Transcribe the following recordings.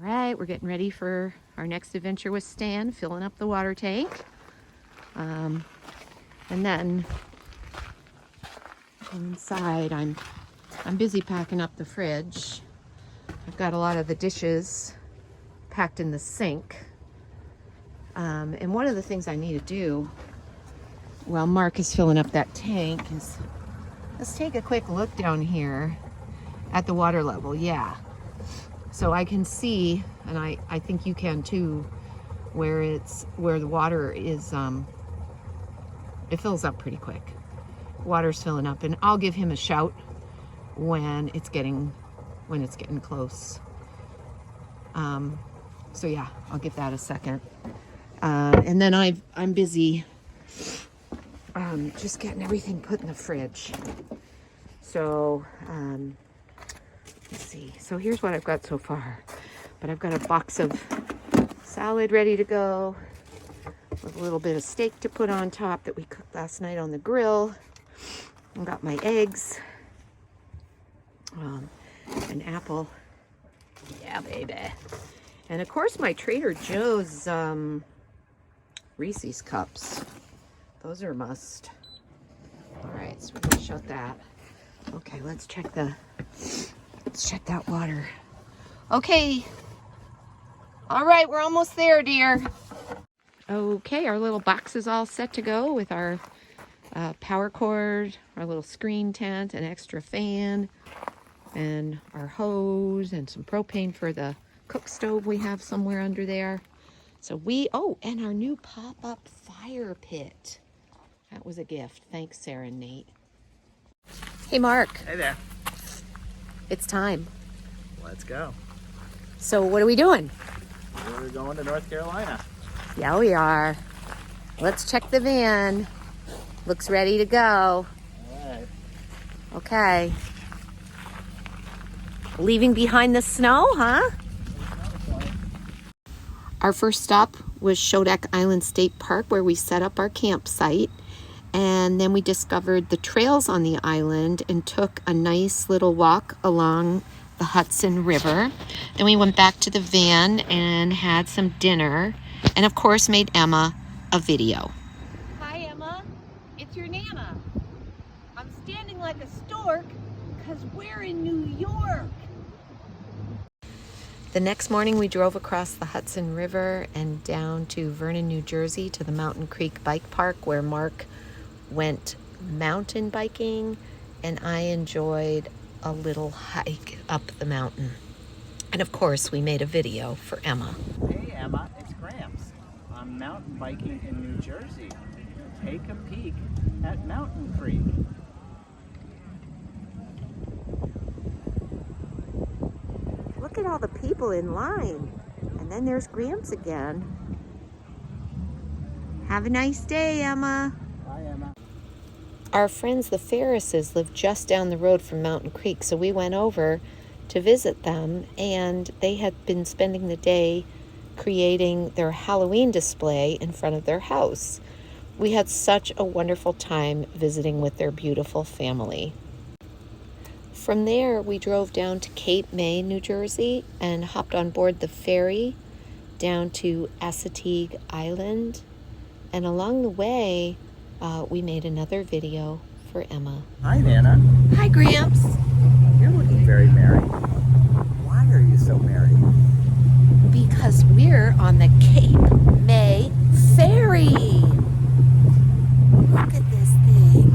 All right, we're getting ready for our next adventure with Stan, filling up the water tank. And then inside, I'm busy packing up the fridge. I've got a lot of the dishes packed in the sink. And one of the things I need to do while Mark is filling up that tank is, let's take a quick look down here at the water level. Yeah. So I can see, and I think you can too, where the water is, it fills up pretty quick. Water's filling up, and I'll give him a shout when it's getting close. So yeah, I'll give that a second. And then I'm busy just getting everything put in the fridge. So let's see. So here's what I've got so far. But I've got a box of salad ready to go with a little bit of steak to put on top that we cooked last night on the grill. I've got my eggs, an apple. Yeah, baby. And of course my Trader Joe's Reese's cups. Those are a must. All right, so we're gonna shut that. Okay, let's check that water. Okay. All right, we're almost there, dear. Okay, our little box is all set to go with our power cord, our little screen tent, an extra fan, and our hose, and some propane for the cook stove we have somewhere under there. So and our new pop-up fire pit. That was a gift. Thanks, Sarah and Nate. Hey, Mark. Hey there. It's time. Let's go. So what are we doing? We're going to North Carolina. Yeah, we are. Let's check the van. Looks ready to go. All right. Okay. Leaving behind the snow, huh? Our first stop was Shodak Island State Park, where we set up our campsite. And then we discovered the trails on the island and took a nice little walk along the Hudson River. Then we went back to the van and had some dinner. And of course made Emma a video. Hi, Emma. It's your Nana. I'm standing like a stork because we're in New York. The next morning we drove across the Hudson River and down to Vernon, New Jersey to the Mountain Creek Bike Park, where Mark went mountain biking and I enjoyed a little hike up the mountain. And of course we made a video for Emma. Hey Emma, it's Gramps. I'm mountain biking in New Jersey. Take a peek at Mountain Creek. Look at all the people in line. And then there's Gramps again. Have a nice day, Emma. Bye, Emma. Our friends, the Ferrises, live just down the road from Mountain Creek, so we went over to visit them, and they had been spending the day creating their Halloween display in front of their house. We had such a wonderful time visiting with their beautiful family. From there, we drove down to Cape May, New Jersey, and hopped on board the ferry down to Assateague Island. And along the way, we made another video for Emma. Hi, Nana. Hi, Gramps. You're looking very merry. Why are you so merry? Because we're on the Cape May Ferry. Look at this thing.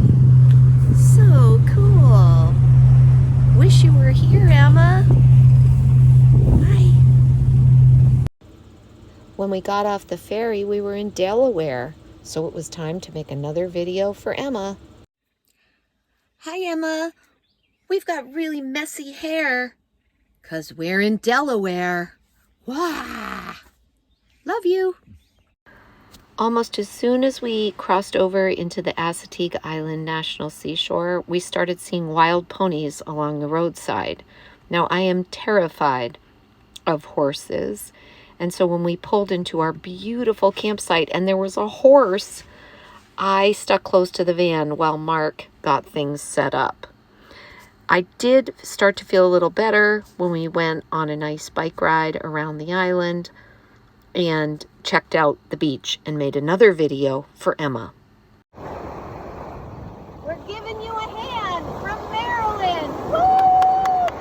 So cool. Wish you were here, Emma. Hi. When we got off the ferry, we were in Delaware, so it was time to make another video for Emma. Hi, Emma. We've got really messy hair, 'cause we're in Delaware. Wah! Love you. Almost as soon as we crossed over into the Assateague Island National Seashore, we started seeing wild ponies along the roadside. Now, I am terrified of horses, and so when we pulled into our beautiful campsite and there was a horse, I stuck close to the van while Mark got things set up. I did start to feel a little better when we went on a nice bike ride around the island and checked out the beach and made another video for Emma. We're giving you a hand from Maryland. Woo!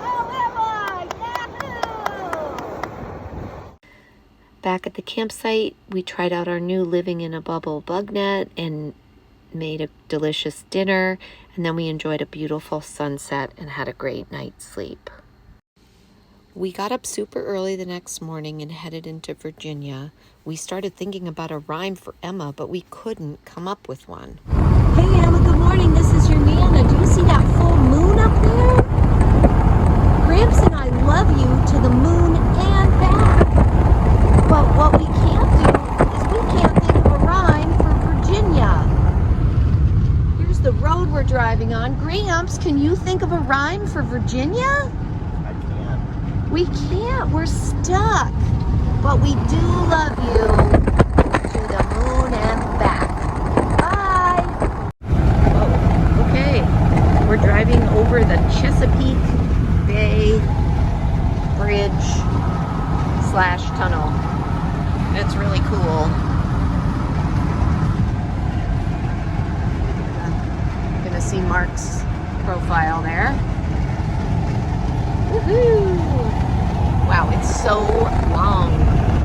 Go Emma! Yahoo! Back at the campsite, we tried out our new living in a bubble bug net and made a delicious dinner, and then we enjoyed a beautiful sunset and had a great night's sleep. We got up super early the next morning and headed into Virginia. We started thinking about a rhyme for Emma, but we couldn't come up with one. Hey Emma, good morning. This is your Nana. Do you see that full moon up there? Gramps and I love you to the moon and back. But what we can't do is we can't think of a rhyme for Virginia. Here's the road we're driving on. Gramps, can you think of a rhyme for Virginia? I can't. We can't. We're stuck. But we do love you to the moon and back. Bye. Oh, okay. We're driving over the Chesapeake Bay Bridge / tunnel. It's really cool. You're gonna see Mark's profile there. Woohoo! Wow, it's so long.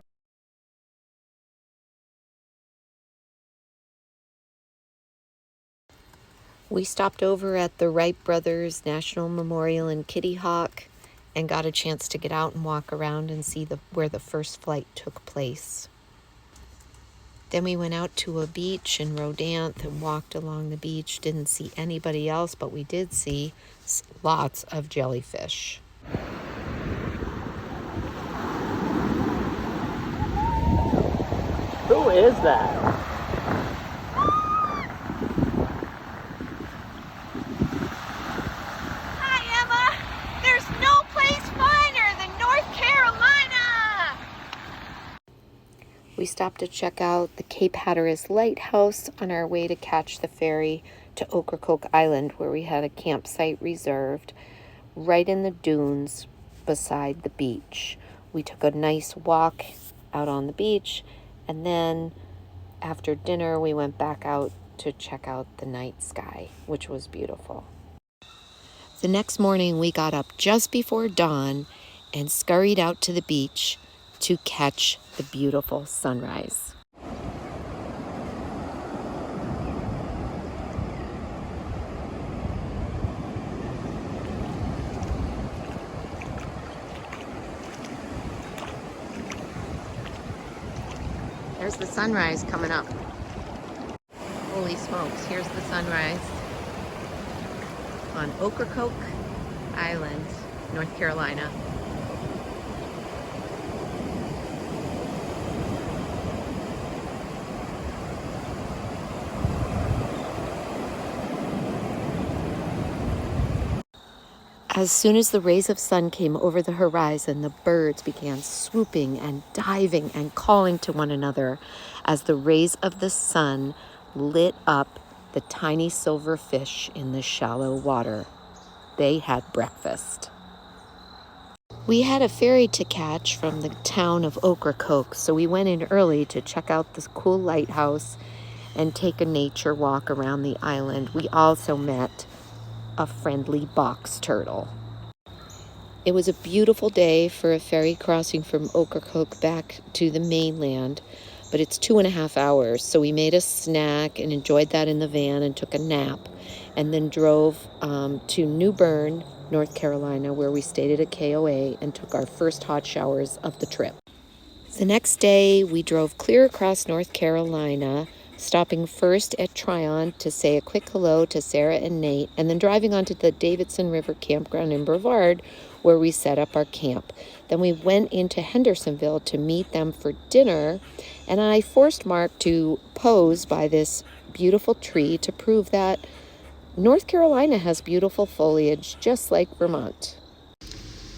We stopped over at the Wright Brothers National Memorial in Kitty Hawk and got a chance to get out and walk around and see where the first flight took place. Then we went out to a beach in Rodanthe and walked along the beach. Didn't see anybody else, but we did see lots of jellyfish. Who is that? Hi, Emma. There's no place finer than North Carolina. We stopped to check out the Cape Hatteras Lighthouse on our way to catch the ferry to Ocracoke Island, where we had a campsite reserved right in the dunes beside the beach. We took a nice walk out on the beach, and then after dinner we went back out to check out the night sky, which was beautiful. The next morning we got up just before dawn and scurried out to the beach to catch the beautiful sunrise. There's the sunrise coming up. Holy smokes, here's the sunrise on Ocracoke Island, North Carolina. As soon as the rays of sun came over the horizon, the birds began swooping and diving and calling to one another as the rays of the sun lit up the tiny silver fish in the shallow water. They had breakfast. We had a ferry to catch from the town of Ocracoke, so we went in early to check out this cool lighthouse and take a nature walk around the island. We also met a friendly box turtle. It was a beautiful day for a ferry crossing from Ocracoke back to the mainland, but it's 2.5 hours, so we made a snack and enjoyed that in the van and took a nap, and then drove to New Bern, North Carolina, where we stayed at a KOA and took our first hot showers of the trip. The next day, we drove clear across North Carolina, stopping first at Tryon to say a quick hello to Sarah and Nate, and then driving onto the Davidson River Campground in Brevard, where we set up our camp. Then we went into Hendersonville to meet them for dinner, and I forced Mark to pose by this beautiful tree to prove that North Carolina has beautiful foliage, just like Vermont.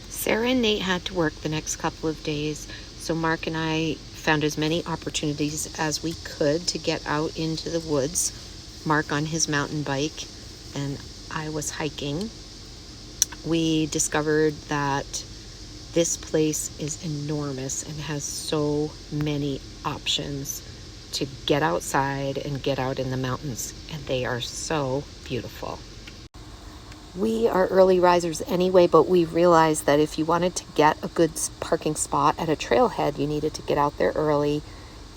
Sarah and Nate had to work the next couple of days, so Mark and I found as many opportunities as we could to get out into the woods. Mark on his mountain bike, and I was hiking. we discovered that this place is enormous and has so many options to get outside and get out in the mountains, and they are so beautiful. We are early risers anyway, but we realized that if you wanted to get a good parking spot at a trailhead, you needed to get out there early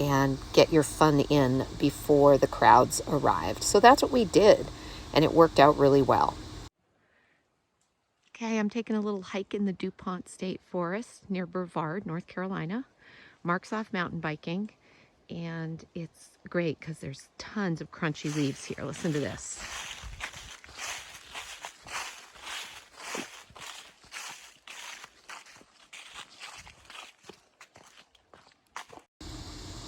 and get your fun in before the crowds arrived. So that's what we did, and it worked out really well. Okay, I'm taking a little hike in the DuPont State Forest near Brevard, North Carolina. Mark's off mountain biking, and it's great because there's tons of crunchy leaves here. Listen to this.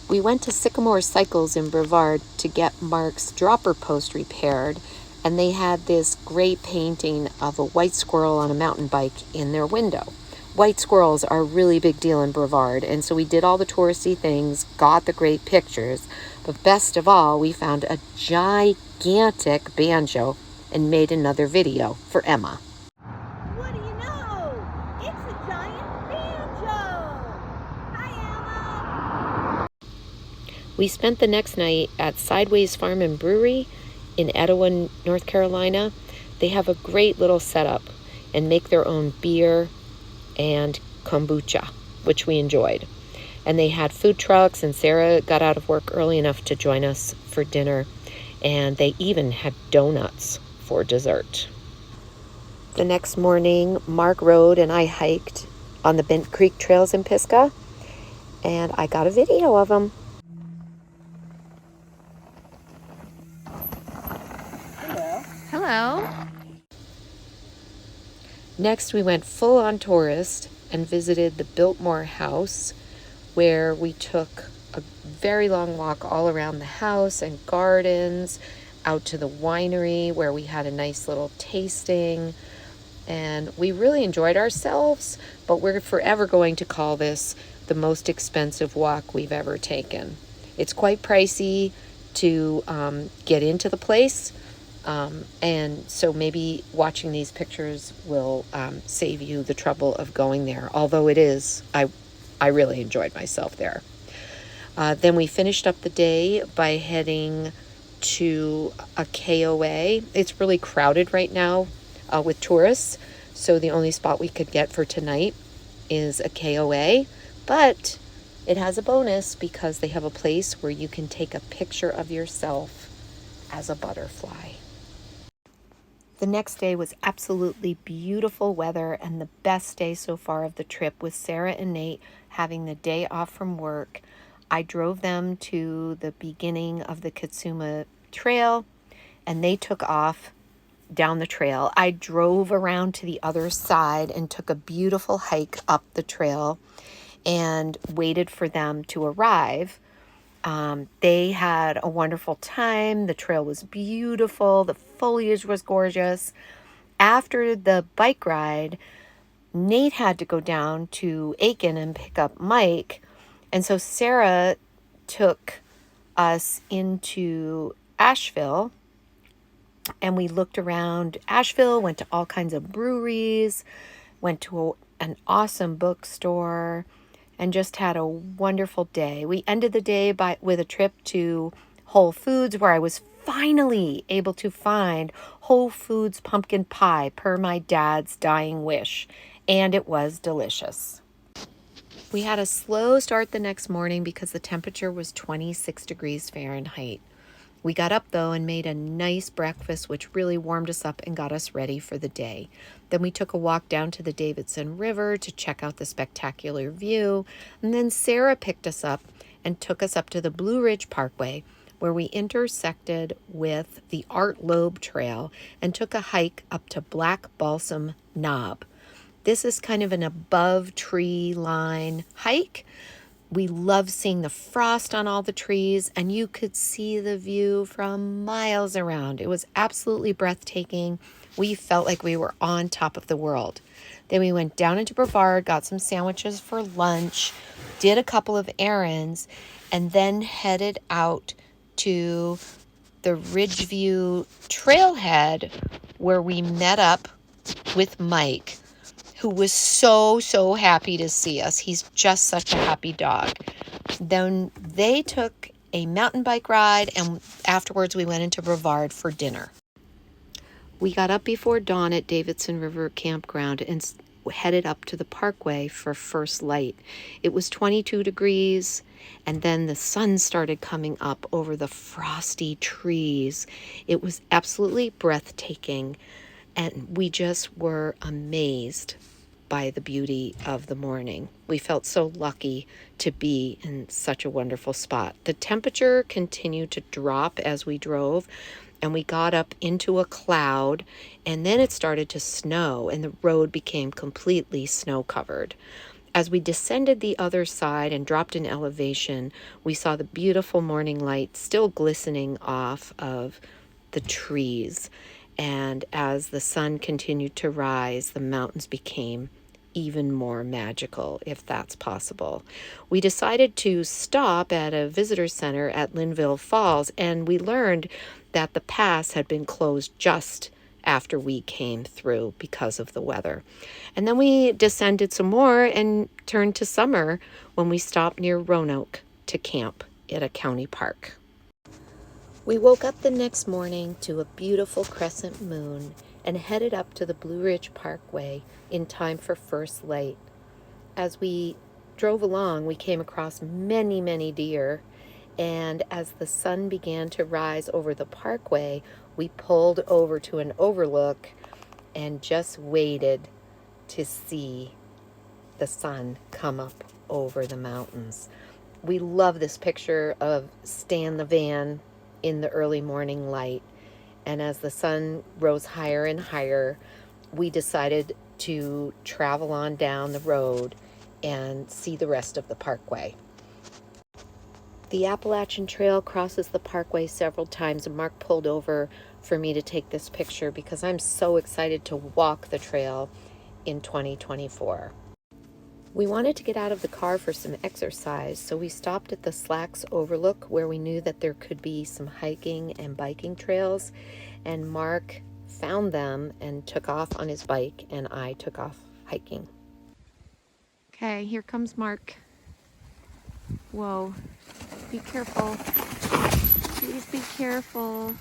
We went to Sycamore Cycles in Brevard to get Mark's dropper post repaired, and they had this great painting of a white squirrel on a mountain bike in their window. White squirrels are a really big deal in Brevard, and so we did all the touristy things, got the great pictures, but best of all, we found a gigantic banjo and made another video for Emma. What do you know? It's a giant banjo! Hi, Emma! We spent the next night at Sideways Farm and Brewery in Etowah, North Carolina. They have a great little setup and make their own beer and kombucha, which we enjoyed. And they had food trucks, and Sarah got out of work early enough to join us for dinner, and they even had donuts for dessert. The next morning, Mark rode and I hiked on the Bent Creek trails in Pisgah, and I got a video of them. Hello. Hello. Next, we went full on tourist and visited the Biltmore House, where we took a very long walk all around the house and gardens, out to the winery where we had a nice little tasting. And we really enjoyed ourselves, but we're forever going to call this the most expensive walk we've ever taken. It's quite pricey to get into the place. And so maybe watching these pictures will save you the trouble of going there. Although it is, I really enjoyed myself there. Then we finished up the day by heading to a KOA. It's really crowded right now with tourists. So the only spot we could get for tonight is a KOA. But it has a bonus because they have a place where you can take a picture of yourself as a butterfly. The next day was absolutely beautiful weather and the best day so far of the trip, with Sarah and Nate having the day off from work. I drove them to the beginning of the Katsuma Trail and they took off down the trail. I drove around to the other side and took a beautiful hike up the trail and waited for them to arrive. They had a wonderful time. The trail was beautiful. The foliage was gorgeous. After the bike ride, Nate had to go down to Aiken and pick up Mike. And so Sarah took us into Asheville, and we looked around Asheville, went to all kinds of breweries, went to an awesome bookstore, and just had a wonderful day. We ended the day with a trip to Whole Foods, where I was finally able to find Whole Foods pumpkin pie per my dad's dying wish, and it was delicious. We had a slow start the next morning because the temperature was 26 degrees Fahrenheit. We got up though and made a nice breakfast, which really warmed us up and got us ready for the day. Then we took a walk down to the Davidson River to check out the spectacular view. And then Sarah picked us up and took us up to the Blue Ridge Parkway, where we intersected with the Art Loeb Trail and took a hike up to Black Balsam Knob. This is kind of an above tree line hike. We love seeing the frost on all the trees, and you could see the view from miles around. It was absolutely breathtaking. We felt like we were on top of the world. Then we went down into Brevard, got some sandwiches for lunch, did a couple of errands, and then headed out to the Ridgeview Trailhead, where we met up with Mike, who was so happy to see us. He's just such a happy dog. Then they took a mountain bike ride, and afterwards we went into Brevard for dinner. We got up before dawn at Davidson River Campground and headed up to the parkway for first light. It was 22 degrees, and then the sun started coming up over the frosty trees. It was absolutely breathtaking, and we just were amazed by the beauty of the morning. We felt so lucky to be in such a wonderful spot. The temperature continued to drop as we drove, and we got up into a cloud, and then it started to snow, and the road became completely snow-covered. As we descended the other side and dropped in elevation, we saw the beautiful morning light still glistening off of the trees. And as the sun continued to rise, the mountains became even more magical, if that's possible. We decided to stop at a visitor center at Linville Falls, and we learned that the pass had been closed just after we came through because of the weather. And then we descended some more and turned to summer when we stopped near Roanoke to camp at a county park. We woke up the next morning to a beautiful crescent moon and headed up to the Blue Ridge Parkway in time for first light. As we drove along, we came across many deer, and as the sun began to rise over the parkway, we pulled over to an overlook and just waited to see the sun come up over the mountains. We love this picture of Stan the van in the early morning light. And as the sun rose higher and higher, we decided to travel on down the road and see the rest of the parkway. The Appalachian Trail crosses the parkway several times, and Mark pulled over for me to take this picture because I'm so excited to walk the trail in 2024. We wanted to get out of the car for some exercise, so we stopped at the Slacks Overlook where we knew that there could be some hiking and biking trails, and Mark found them and took off on his bike, and I took off hiking. Okay, here comes Mark. Whoa, be careful. Please be careful.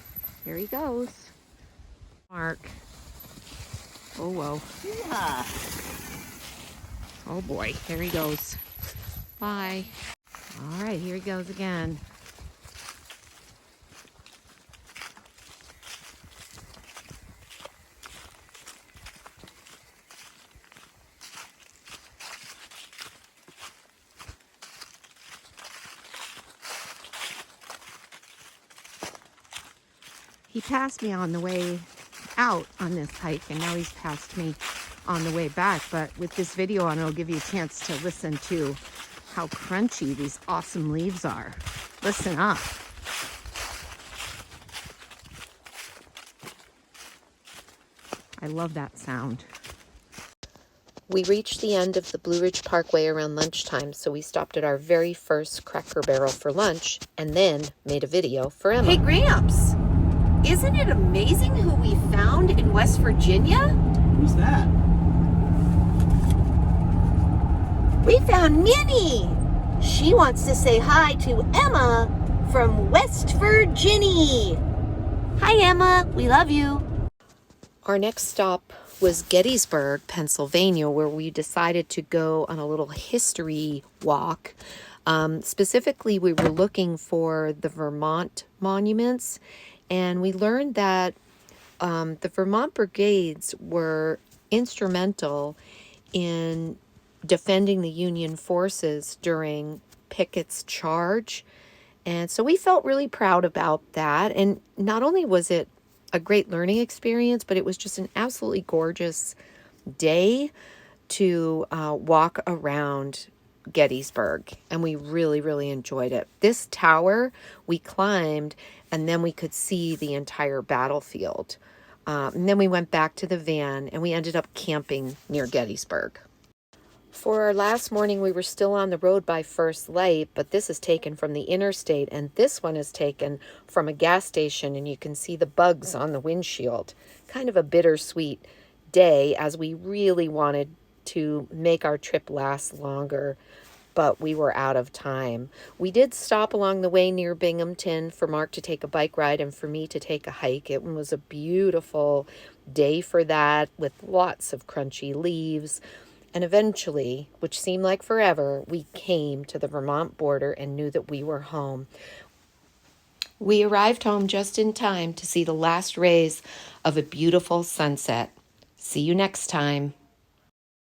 Here he goes. Mark. Oh, whoa. Yeah. Oh boy, here he goes. Bye. All right, here he goes again. He passed me on the way out on this hike, and now he's passed me on the way back. But with this video on, it'll give you a chance to listen to how crunchy these awesome leaves are. Listen up. I love that sound. We reached the end of the Blue Ridge Parkway around lunchtime, so we stopped at our very first Cracker Barrel for lunch and then made a video for Emma. Hey, Gramps! Isn't it amazing who we found in West Virginia? Who's that? We found Minnie. She wants to say hi to Emma from West Virginia. Hi, Emma. We love you. Our next stop was Gettysburg, Pennsylvania, where we decided to go on a little history walk. Specifically, we were looking for the Vermont monuments, and we learned that the Vermont brigades were instrumental in defending the Union forces during Pickett's charge. And so we felt really proud about that. And not only was it a great learning experience, but it was just an absolutely gorgeous day to walk around Gettysburg, and we really enjoyed it. This tower we climbed, and then we could see the entire battlefield. And then we went back to the van, and we ended up camping near Gettysburg. For our last morning, we were still on the road by first light, but this is taken from the interstate, and this one is taken from a gas station, and you can see the bugs on the windshield. Kind of a bittersweet day, as we really wanted to make our trip last longer, but we were out of time. We did stop along the way near Binghamton for Mark to take a bike ride and for me to take a hike. It was a beautiful day for that, with lots of crunchy leaves. And eventually, which seemed like forever, we came to the Vermont border and knew that we were home. We arrived home just in time to see the last rays of a beautiful sunset. See you next time.